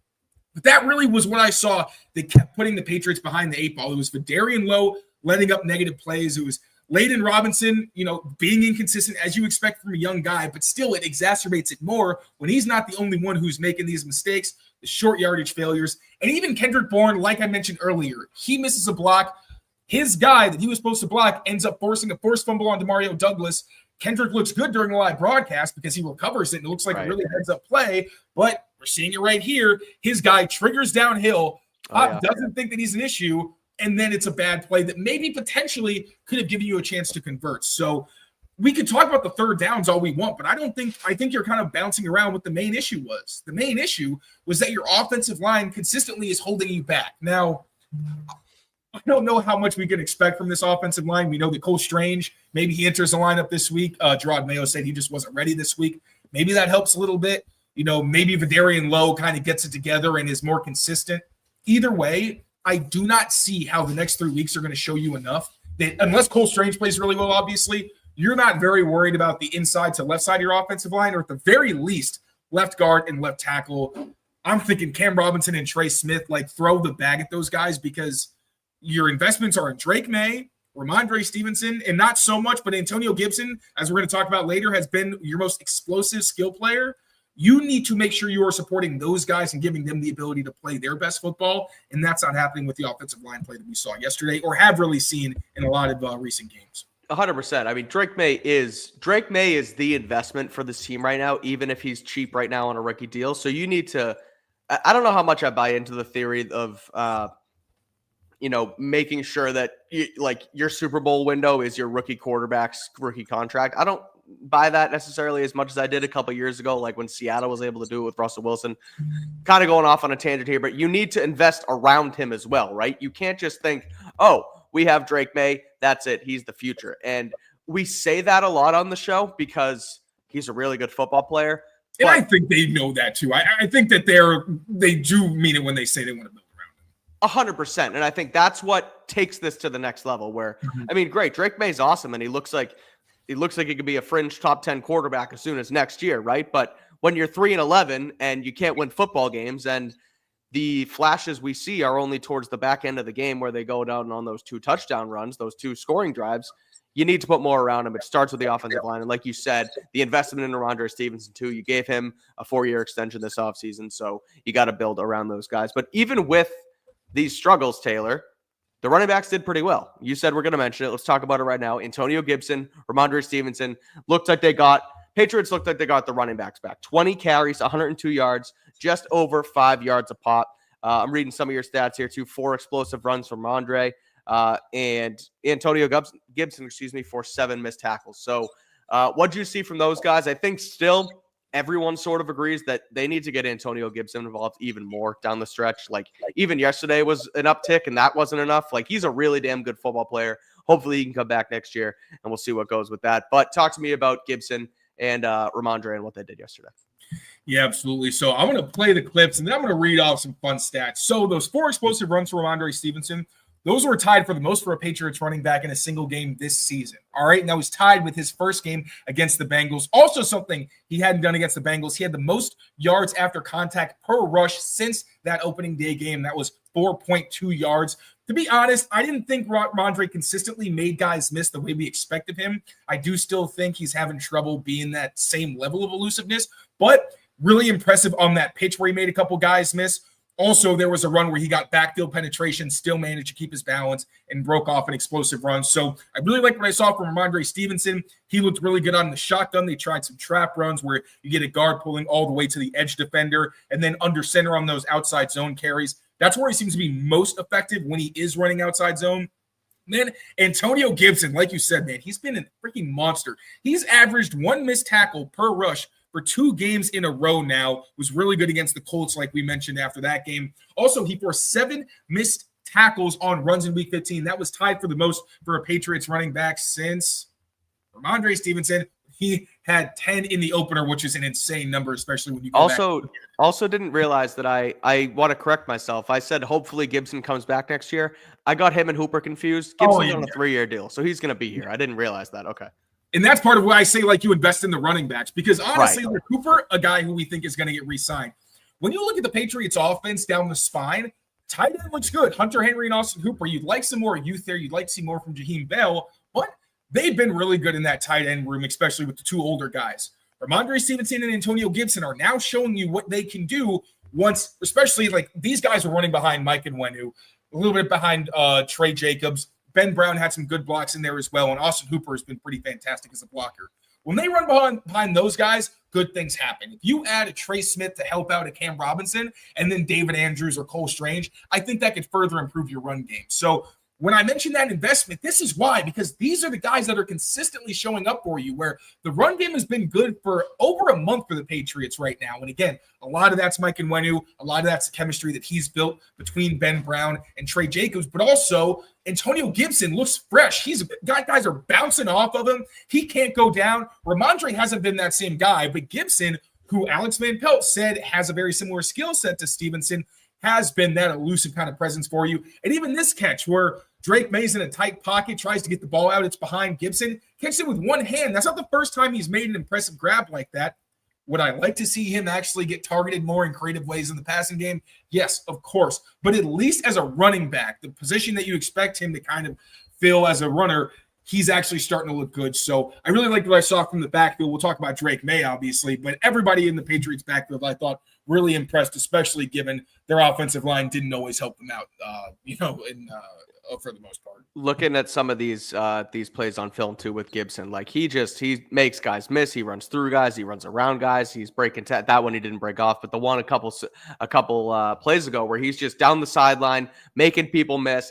But that really was what I saw that kept putting the Patriots behind the 8 ball. It was Darian Lowe letting up negative plays. It was Layden Robinson, being inconsistent as you expect from a young guy, but still it exacerbates it more when he's not the only one who's making these mistakes, the short yardage failures. And even Kendrick Bourne, like I mentioned earlier, he misses a block. His guy that he was supposed to block ends up forcing a forced fumble on Demario Douglas. Kendrick looks good during the live broadcast because he recovers it and it looks like a really heads-up play, but we're seeing it right here. His guy triggers downhill. Doesn't think that he's an issue, and then it's a bad play that maybe potentially could have given you a chance to convert. So we could talk about the 3rd downs all we want, but I think you're kind of bouncing around what the main issue was. The main issue was that your offensive line consistently is holding you back. Now, I don't know how much we can expect from this offensive line. We know that Cole Strange, maybe he enters the lineup this week. Jerod Mayo said he just wasn't ready this week. Maybe that helps a little bit. Maybe Darian Lowe kind of gets it together and is more consistent. Either way, I do not see how the next 3 weeks are going to show you enough that unless Cole Strange plays really well, obviously, you're not very worried about the inside to left side of your offensive line, or at the very least, left guard and left tackle. I'm thinking Cam Robinson and Trey Smith, like throw the bag at those guys because your investments are in Drake May, Ramondre Stevenson, and not so much, but Antonio Gibson, as we're going to talk about later, has been your most explosive skill player. You need to make sure you are supporting those guys and giving them the ability to play their best football, and that's not happening with the offensive line play that we saw yesterday or have really seen in a lot of recent games. 100%. I mean, Drake May is the investment for this team right now, even if he's cheap right now on a rookie deal. So you need to – I don't know how much I buy into the theory of making sure that your Super Bowl window is your rookie quarterback's rookie contract. I don't buy that necessarily as much as I did a couple of years ago, like when Seattle was able to do it with Russell Wilson. Kind of going off on a tangent here, but you need to invest around him as well, right? You can't just think, oh, we have Drake May, that's it, he's the future. And we say that a lot on the show because he's a really good football player. And I think they know that too. I think that they do mean it when they say they want to build around him. 100%. And I think that's what takes this to the next level where, I mean, great. Drake May's awesome. And he looks like he could be a fringe top 10 quarterback as soon as next year. Right. But when you're 3-11 and you can't win football games and the flashes we see are only towards the back end of the game where they go down on those 2 touchdown runs, those 2 scoring drives, you need to put more around him. It starts with the offensive line. And like you said, the investment in Ramondre Stevenson too, you gave him a 4-year extension this offseason. So you got to build around those guys. But even with these struggles, Taylor, the running backs did pretty well. You said we're going to mention it. Let's talk about it right now. Antonio Gibson, Ramondre Stevenson, Patriots looked like they got the running backs back. 20 carries, 102 yards, just over 5 yards a pop. I'm reading some of your stats here too. 4 explosive runs from Ramondre. And Antonio Gibson, for 7 missed tackles. So what do you see from those guys? I think still everyone sort of agrees that they need to get Antonio Gibson involved even more down the stretch. Like even yesterday was an uptick and that wasn't enough. Like he's a really damn good football player. Hopefully he can come back next year and we'll see what goes with that. But talk to me about Gibson and Ramondre and what they did yesterday. Yeah, absolutely. So I'm going to play the clips and then I'm going to read off some fun stats. So those 4 explosive runs for Ramondre Stevenson, those were tied for the most for a Patriots running back in a single game this season. All right. And that was tied with his first game against the Bengals. Also something he hadn't done against the Bengals. He had the most yards after contact per rush since that opening day game. That was 4.2 yards. To be honest, I didn't think Ramondre consistently made guys miss the way we expected him. I do still think he's having trouble being that same level of elusiveness, but really impressive on that pitch where he made a couple guys miss. Also, there was a run where he got backfield penetration, still managed to keep his balance, and broke off an explosive run. So I really like what I saw from Ramondre Stevenson. He looked really good on the shotgun. They tried some trap runs where you get a guard pulling all the way to the edge defender and then under center on those outside zone carries. That's where he seems to be most effective when he is running outside zone. Then Antonio Gibson, like you said, man, he's been a freaking monster. He's averaged 1 missed tackle per rush for 2 games in a row now. Was really good against the Colts, like we mentioned after that game. Also, he forced 7 missed tackles on runs in Week 15. That was tied for the most for a Patriots running back since Ramondre Stevenson. He had 10 in the opener, which is an insane number, especially when you go back. Also didn't realize that I want to correct myself. I said hopefully Gibson comes back next year. I got him and Hooper confused. Gibson's on a 3-year deal, so he's going to be here. I didn't realize that. Okay. And that's part of why I say, like, you invest in the running backs. Because, honestly, with Cooper, a guy who we think is going to get re-signed. When you look at the Patriots offense down the spine, tight end looks good. Hunter Henry and Austin Hooper, you'd like some more youth there. You'd like to see more from Jaheim Bell. But they've been really good in that tight end room, especially with the 2 older guys. Ramondre Stevenson and Antonio Gibson are now showing you what they can do once, especially, like, these guys are running behind Mike and Nwenu, a little bit behind Trey Jacobs. Ben Brown had some good blocks in there as well, and Austin Hooper has been pretty fantastic as a blocker. When they run behind those guys, good things happen. If you add a Trey Smith to help out a Cam Robinson and then David Andrews or Cole Strange, I think that could further improve your run game. So when I mentioned that investment, this is why, because these are the guys that are consistently showing up for you, where the run game has been good for over a month for the Patriots right now. And again, a lot of that's Mike Nwenu, a lot of that's the chemistry that he's built between Ben Brown and Trey Jacobs, but also Antonio Gibson looks fresh. Guys are bouncing off of him. He can't go down. Ramondre hasn't been that same guy, but Gibson, who Alex Van Pelt said has a very similar skill set to Stevenson, has been that elusive kind of presence for you. And even this catch where Drake May's in a tight pocket, tries to get the ball out, it's behind Gibson, catches it with one hand. That's not the first time he's made an impressive grab like that. Would I like to see him actually get targeted more in creative ways in the passing game? Yes, of course. But at least as a running back, the position that you expect him to kind of fill as a runner, he's actually starting to look good. So I really liked what I saw from the backfield. We'll talk about Drake May, obviously, but everybody in the Patriots backfield, I thought, really impressed, especially given their offensive line didn't always help them out, for the most part. Looking at some of these plays on film too with Gibson, like he makes guys miss. He runs through guys. He runs around guys. He's breaking that one he didn't break off, but the one a couple plays ago where he's just down the sideline making people miss.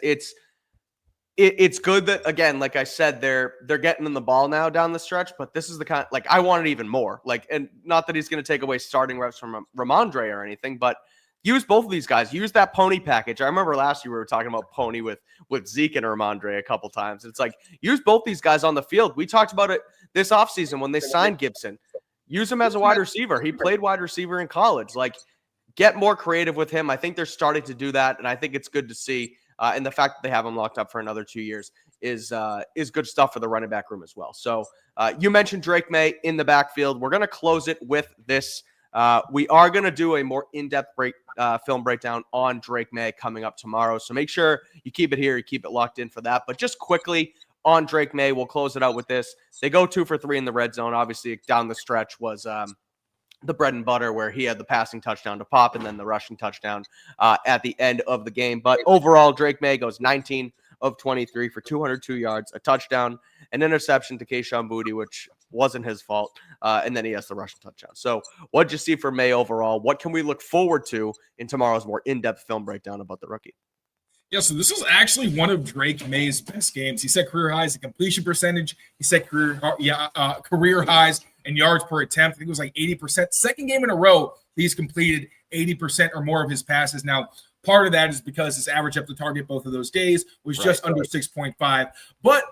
It's good that, again, like I said, they're getting in the ball now down the stretch, but this is the kind, like, I want it even more. Like, and not that he's going to take away starting reps from Ramondre or anything, but use both of these guys. Use that pony package. I remember last year we were talking about pony with Zeke and Ramondre a couple times. It's like, use both these guys on the field. We talked about it this offseason when they signed Gibson. Use him as a wide receiver. He played wide receiver in college. Like, get more creative with him. I think they're starting to do that, and I think it's good to see. And the fact that they have him locked up for another 2 years is good stuff for the running back room as well. So you mentioned Drake May in the backfield. We're going to close it with this. We are going to do a more in-depth film breakdown on Drake May coming up tomorrow. So make sure you keep it here. You keep it locked in for that. But just quickly on Drake May, we'll close it out with this. They go 2 for 3 in the red zone. Obviously, down the stretch was the bread and butter where he had the passing touchdown to Pop and then the rushing touchdown at the end of the game. But overall, Drake May goes 19 of 23 for 202 yards, a touchdown, an interception to Kayshon Boutte, which wasn't his fault. And then he has the rushing touchdown. So what'd you see for May overall? What can we look forward to in tomorrow's more in-depth film breakdown about the rookie? Yeah, so this was actually one of Drake May's best games. He set career highs in completion percentage. He set career highs in yards per attempt. I think it was like 80%. Second game in a row, he's completed 80% or more of his passes. Now, part of that is because his average up to target both of those days was just under 6.5. But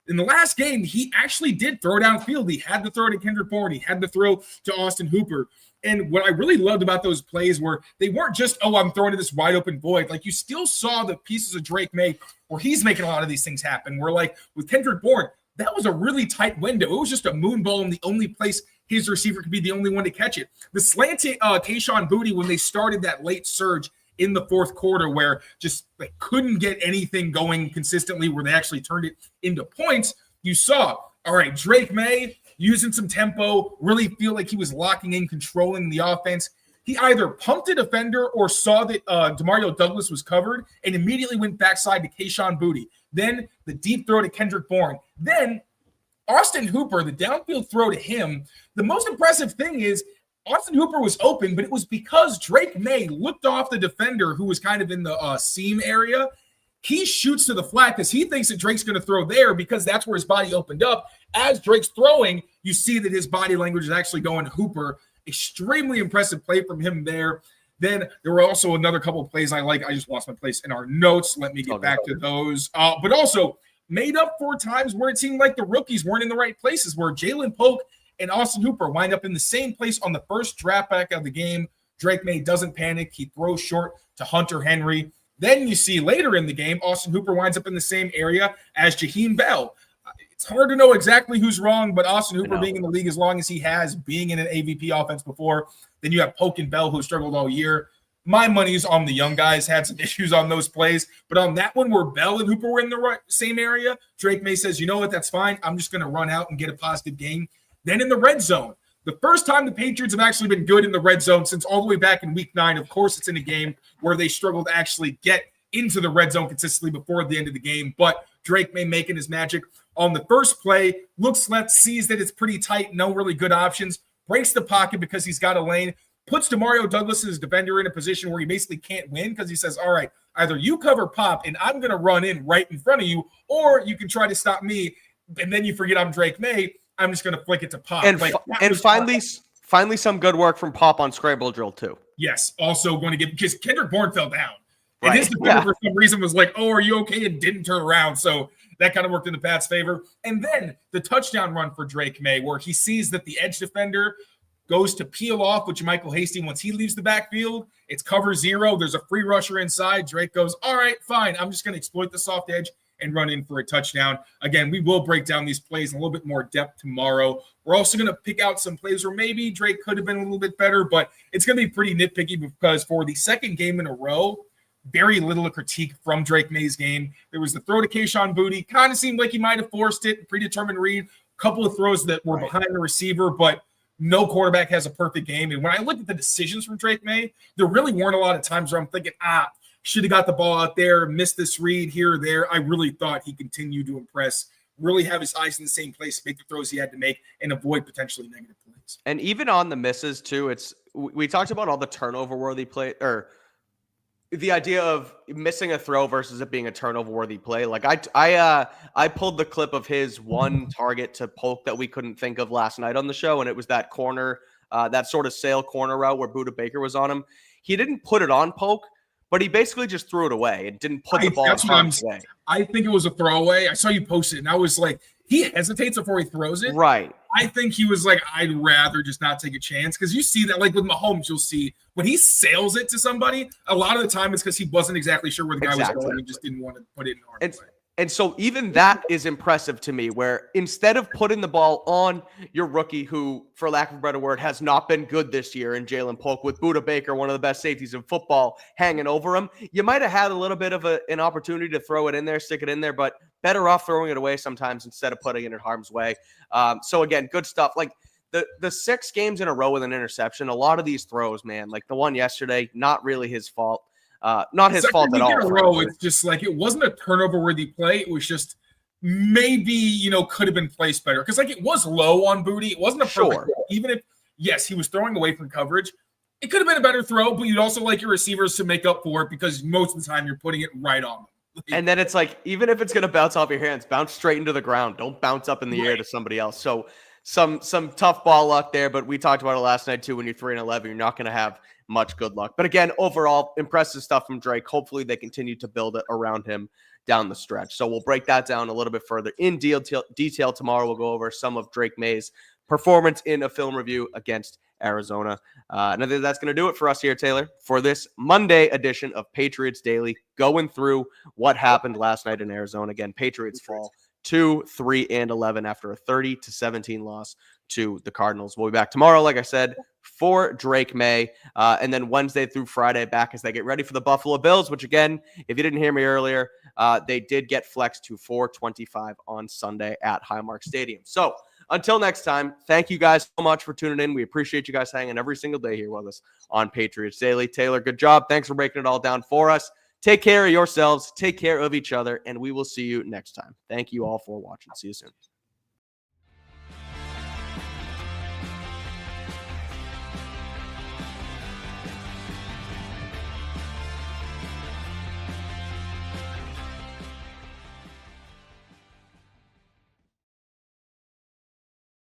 in the last game, he actually did throw downfield. He had to throw to Kendrick Bourne. He had to throw to Austin Hooper. And what I really loved about those plays were they weren't just, I'm throwing to this wide open void. Like, you still saw the pieces of Drake May where he's making a lot of these things happen. Where, like, with Kendrick Bourne, that was a really tight window. It was just a moon ball, and the only place his receiver could be the only one to catch it. The slanted Kayshon Boutte, when they started that late surge in the fourth quarter where just they couldn't get anything going consistently where they actually turned it into points, you saw, all right, Drake May using some tempo, really feel like he was locking in, controlling the offense. He either pumped a defender or saw that Demario Douglas was covered and immediately went backside to Kayshon Boutte. Then the deep throw to Kendrick Bourne. Then Austin Hooper, the downfield throw to him. The most impressive thing is Austin Hooper was open, but it was because Drake May looked off the defender who was kind of in the seam area. He shoots to the flat because he thinks that Drake's going to throw there because that's where his body opened up. As Drake's throwing, you see that his body language is actually going to Hooper. Extremely impressive play from him there. Then there were also another couple of plays I like. I just lost my place in our notes. Let me get back to those. But also made up for times where it seemed like the rookies weren't in the right places, where Jalen Polk and Austin Hooper wind up in the same place on the first draft back of the game. Drake May doesn't panic. He throws short to Hunter Henry. Then you see later in the game, Austin Hooper winds up in the same area as Jaheim Bell. It's hard to know exactly who's wrong, but Austin Hooper being in the league as long as he has, being in an AVP offense before, then you have Polk and Bell who struggled all year. My money's on the young guys, had some issues on those plays, but on that one where Bell and Hooper were in the same area, Drake May says, you know what, that's fine. I'm just going to run out and get a positive game. Then in the red zone, the first time the Patriots have actually been good in the red zone since all the way back in week 9. Of course, it's in a game where they struggled to actually get into the red zone consistently before the end of the game, but Drake May making his magic on the first play, looks left, sees that it's pretty tight, no really good options, breaks the pocket because he's got a lane, puts Demario Douglas, his defender, in a position where he basically can't win because he says, all right, either you cover Pop and I'm going to run in right in front of you, or you can try to stop me, and then you forget I'm Drake May. I'm just going to flick it to Pop. And finally some good work from Pop on scramble drill too. Yes, also going to get, because Kendrick Bourne fell down. And his defender for some reason was like, are you okay? And didn't turn around. So that kind of worked in the Pats' favor. And then the touchdown run for Drake May, where he sees that the edge defender goes to peel off with Michael Hasty once he leaves the backfield. It's cover 0. There's a free rusher inside. Drake goes, all right, fine. I'm just going to exploit the soft edge and run in for a touchdown. Again, we will break down these plays in a little bit more depth tomorrow. We're also going to pick out some plays where maybe Drake could have been a little bit better, but it's going to be pretty nitpicky because for the second game in a row, very little critique from Drake May's game. There was the throw to Kayshon Boutte. Kind of seemed like he might have forced it, predetermined read. A couple of throws that were behind the receiver, but no quarterback has a perfect game. And when I look at the decisions from Drake May, there really weren't a lot of times where I'm thinking, should have got the ball out there, missed this read here or there. I really thought he continued to impress, really have his eyes in the same place, make the throws he had to make, and avoid potentially negative plays. And even on the misses too, we talked about all the turnover-worthy play, or the idea of missing a throw versus it being a turnover-worthy play. Like I pulled the clip of his one target to Polk that we couldn't think of last night on the show, and it was that corner, that sort of sail corner route where Budda Baker was on him. He didn't put it on Polk, but he basically just threw it away and didn't put the ball in harm's way. I think it was a throwaway. I saw you post it, and I was like, he hesitates before he throws it. Right. I think he was like, I'd rather just not take a chance, because you see that, like with Mahomes, you'll see when he sails it to somebody, a lot of the time it's because he wasn't exactly sure where the guy was going. He just didn't want to put it in harm's way. And so even that is impressive to me, where instead of putting the ball on your rookie, who, for lack of a better word, has not been good this year in Jalen Polk, with Budda Baker, one of the best safeties in football, hanging over him, you might have had a little bit of an opportunity to throw it in there, stick it in there, but better off throwing it away sometimes instead of putting it in harm's way. So again, good stuff. Like the 6 games in a row with an interception, a lot of these throws, man, like the one yesterday, not really his fault. Not his fault at all. In a row, it's just like, it wasn't a turnover-worthy play. It was just maybe, could have been placed better. Because, like, it was low on Boutte. It wasn't a perfect throw. Even if, yes, he was throwing away from coverage, it could have been a better throw, but you'd also like your receivers to make up for it, because most of the time you're putting it right on them. And then it's like, even if it's going to bounce off your hands, bounce straight into the ground. Don't bounce up in the air to somebody else. So some tough ball luck there, but we talked about it last night too. When you're 3-11, you're not going to have much good luck. But again, overall, impressive stuff from Drake. Hopefully they continue to build it around him down the stretch. So we'll break that down a little bit further in detail tomorrow. We'll go over some of Drake May's performance in a film review against Arizona. And I think that's going to do it for us here, Taylor, for this Monday edition of Patriots Daily, going through what happened last night in Arizona. Again, Patriots fall 2-3-11 after a 30-17 loss to the Cardinals. We'll be back tomorrow, like I said, for Drake May, and then Wednesday through Friday back as they get ready for the Buffalo Bills, which, again, if you didn't hear me earlier, they did get flexed to 4:25 on Sunday at Highmark Stadium. So until next time, thank you guys so much for tuning in. We appreciate you guys hanging every single day here with us on Patriots Daily. Taylor, good job. Thanks for breaking it all down for us. Take care of yourselves, take care of each other, and we will see you next time. Thank you all for watching. See you soon.